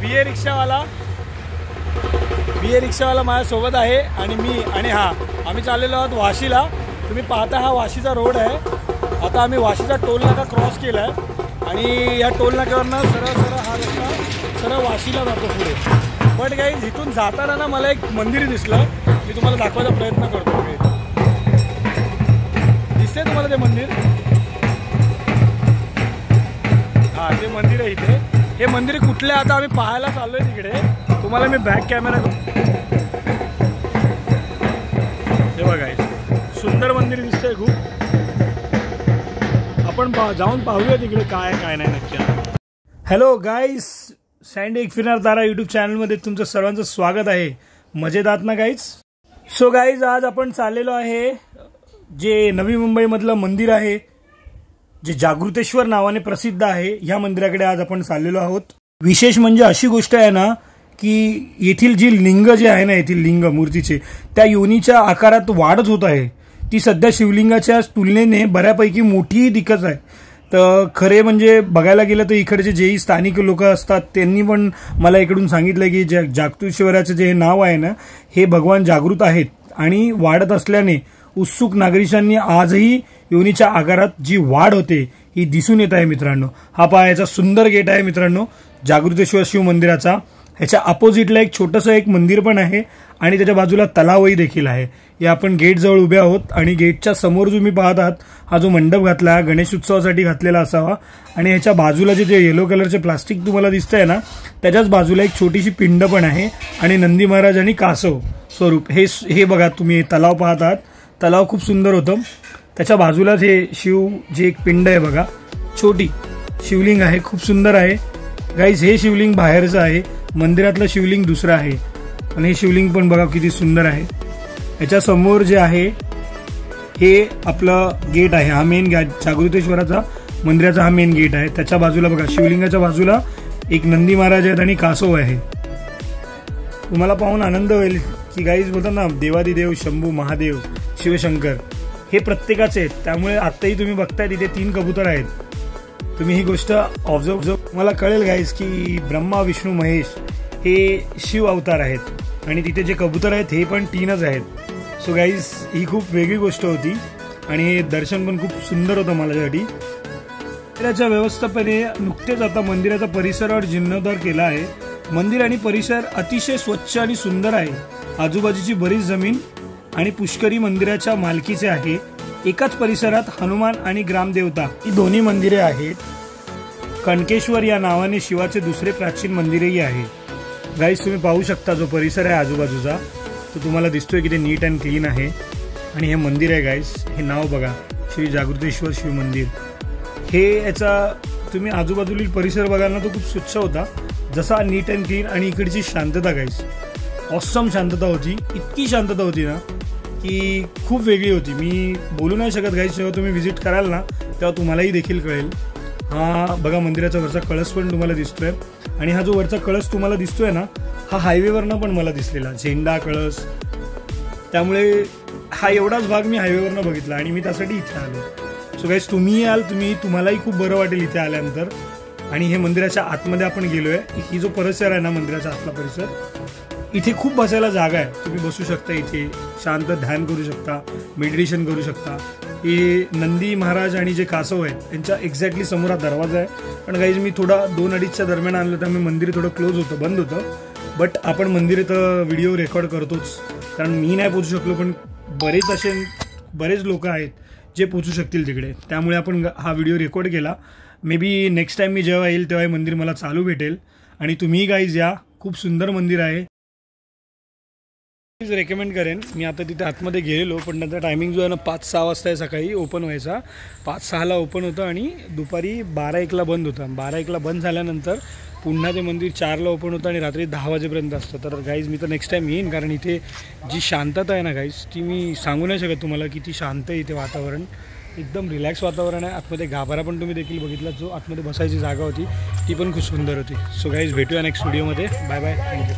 BA रिक्षावाला माझ्यासोबत आहे आणि मी आणि आम्ही चाललेलो आहोत वाशीला। तुम्ही पाहता हा वाशीचा रोड आहे। आता आम्ही वाशीचा टोल नाका क्रॉस केला आहे आणि या टोल नाक्यावरनं सरळ हा रस्ता सरळ वाशीला जातो पुढे। बट गाईज इथून जाताना ना मला एक मंदिर दिसलं, मी तुम्हाला दाखवायचा प्रयत्न करतो। दिसते तुम्हाला ते मंदिर? हां, ते मंदिर आहे इथे। हे मंदिर कुठले आता आम्ही पाहायला चाललोय तिकडे। तुम्हाला मी बॅक कॅमेरा हे बघा, सुंदर मंदिर दिसतंय खूप। आपण जाऊन पाहूया तिकडे काय काय नाही नक्की। हॅलो गाईज, सँडी एक फिरणार तारा यूट्यूब चॅनलमध्ये तुमचं सर्वांचं स्वागत आहे। मजेत आहात ना गाईज? सो गाईज, आज आपण चाललेलो आहे जे नवी मुंबईमधलं मंदिर आहे जे जागृतेश्वर नावाने प्रसिद्ध आहे, ह्या मंदिराकडे आज आपण चाललेलो आहोत। विशेष म्हणजे अशी गोष्ट आहे ना की येथील जी लिंग जे आहे ना, येथील लिंग मूर्तीचे त्या योनीच्या आकारात वाढच होत आहे। ती सध्या शिवलिंगाच्या तुलनेने बऱ्यापैकी मोठी दिसत आहे। तर खरे म्हणजे बघायला गेलं तर इकडचे जेही स्थानिक लोक असतात त्यांनी पण मला इकडून सांगितलं की जागृतेश्वराचे जे नाव आहे ना, हे भगवान जागृत आहेत आणि वाढत असल्याने उत्सुक नागरिकांनी आजही योनीच्या आकारात जी वाढ होते ही दिसून येत आहे। मित्रांनो, हा पाहायचा सुंदर गेट आहे मित्रांनो जागृतेश्वर शिव मंदिराचा। ह्याच्या अपोजिटला एक छोटंसं एक मंदिर पण आहे आणि त्याच्या बाजूला तलावही देखील आहे। या आपण गेट जवळ उभे आहोत आणि गेटच्या समोर तुम्ही पाहत आहात हा जो मंडप घातला गणेश उत्सवासाठी घातलेला असावा आणि ह्याच्या बाजूला जे येलो कलरचे प्लास्टिक तुम्हाला दिसतंय ना, त्याच्याच बाजूला एक छोटीशी पिंड पण आहे आणि नंदी महाराज आणि कासव स्वरूप हे बघा तुम्ही तलाव पाहत आहात। तलाव खूप सुंदर होतं। त्याच्या बाजूलाच हे शिव जे एक पिंड आहे बघा, छोटी शिवलिंग आहे, खूप सुंदर आहे गाईज। हे शिवलिंग बाहेरचं आहे, मंदिरातलं शिवलिंग दुसरं आहे आणि हे शिवलिंग पण बघा किती सुंदर आहे। याच्या समोर जे आहे हे आपलं गेट आहे, हा मेन गेट जागृतेश्वराचा मंदिराचा हा मेन गेट आहे। त्याच्या बाजूला बघा शिवलिंगाच्या बाजूला एक नंदी महाराज आहेत आणि कासव आहे। तुम्हाला पाहून आनंद होईल की गाईज बोलतात ना, देवादिदेव शंभू महादेव शिवशंकर हे प्रत्येकाचे आहेत। त्यामुळे आत्ताही तुम्ही बघताय तिथे 3 कबूतर आहेत। तुम्ही ही गोष्ट ऑब्झर्व मला कळेल गाईज की ब्रह्मा विष्णू महेश हे शिव अवतार आहेत आणि तिथे जे कबूतर आहेत हे पण 3च आहेत। सो गाईज ही खूप वेगळी गोष्ट होती आणि हे दर्शन पण खूप सुंदर होतं माझ्यासाठी। मंदिराच्या व्यवस्थापने नुकतेच आता मंदिराचा परिसरावर जीर्णोद्धार केला आहे। मंदिर आणि परिसर अतिशय स्वच्छ आणि सुंदर आहे। आजूबाजूची बरीच जमीन आणि पुष्करी मंदिराच्या मालकीचे आहे। एकाच परिसरात हनुमान आणि ग्रामदेवता ही दोन्ही मंदिरे आहेत। कणकेश्वर या नावाने शिवाचे दुसरे प्राचीन मंदिरही आहे। गाईज तुम्ही पाहू शकता जो परिसर आहे आजूबाजूचा तो तुम्हाला दिसतोय किती नीट अँड क्लीन आहे आणि हे मंदिर आहे गाईज। हे नाव बघा, श्री जागृतेश्वर शिव मंदिर। हे याचा तुम्ही आजूबाजूतील परिसर बघाल ना तो खूप स्वच्छ होता, जसा नीट अँड क्लीन आणि इकडची शांतता गाईज ऑसम शांतता होती। इतकी शांतता होती ना की खूप वेगळी होती। मी बोलू नाही शकत गाईज, जेव्हा तुम्ही व्हिजिट कराल ना तेव्हा तुम्हालाही देखील कळेल। हा बघा मंदिराचा वरचा कळस पण तुम्हाला दिसतोय आणि हा जो वरचा कळस तुम्हाला दिसतोय ना हा हायवेवरनं पण मला दिसलेला झेंडा कळस। त्यामुळे हा एवढाच भाग मी हायवेवरनं बघितला आणि मी त्यासाठी इथे आलो। सो गाईज तुम्ही याल, तुम्हालाही खूप बरं वाटेल इथे आल्यानंतर। आणि हे मंदिराच्या आतमध्ये आपण गेलोय। ही जो परिसर आहे ना मंदिराचा आतला परिसर, इथे खूप बसायला जागा आहे। तुम्ही बसू शकता, इथे शांत ध्यान करू शकता, मेडिटेशन करू शकता। हे नंदी महाराज आणि जे कासव आहेत त्यांच्या एक्झॅक्टली समोर हा दरवाजा आहे। पण गाईज मी थोडा 2-2:30च्या दरम्यान आणलं त्यामुळे मंदिर थोडं क्लोज होतं, बंद होतं। बट आपण मंदिरात व्हिडिओ रेकॉर्ड करतोच, कारण मी नाही पोचू शकलो पण बरेच लोक आहेत जे पोचू शकतील तिकडे। त्यामुळे आपण हा व्हिडिओ रेकॉर्ड केला। मे बी नेक्स्ट टाइम मी जेव्हा येईल तेव्हा हे मंदिर मला चालू भेटेल आणि तुम्ही गाईज या, खूप सुंदर मंदिर आहे। रेकमेंड करेन। मी आता तिथे आतमध्ये गेलेलो पण त्याचा टायमिंग जो आहे ना 5-6 वाजता आहे सकाळी ओपन व्हायचा। 5-6ला ओपन होतं आणि दुपारी 12-1ला बंद होतं। 12-1ला बंद झाल्यानंतर पुन्हा ते मंदिर 4ला ओपन होतं आणि रात्री 10 वाजेपर्यंत असतं। तर गाईज मी तर नेक्स्ट टाइम येईन, कारण इथे जी शांतता आहे ना गाईज ती मी सांगू नाही शकत तुम्हाला किती शांत आहे इथे वातावरण। एकदम रिलॅक्स वातावरण आहे। आतमध्ये गाभारा पण तुम्ही देखील बघितला, जो आतमध्ये बसायची जागा होती ती पण खूप सुंदर होती। सो गाईज भेटूया नेक्स्ट व्हिडिओमध्ये। Bye bye, thank you.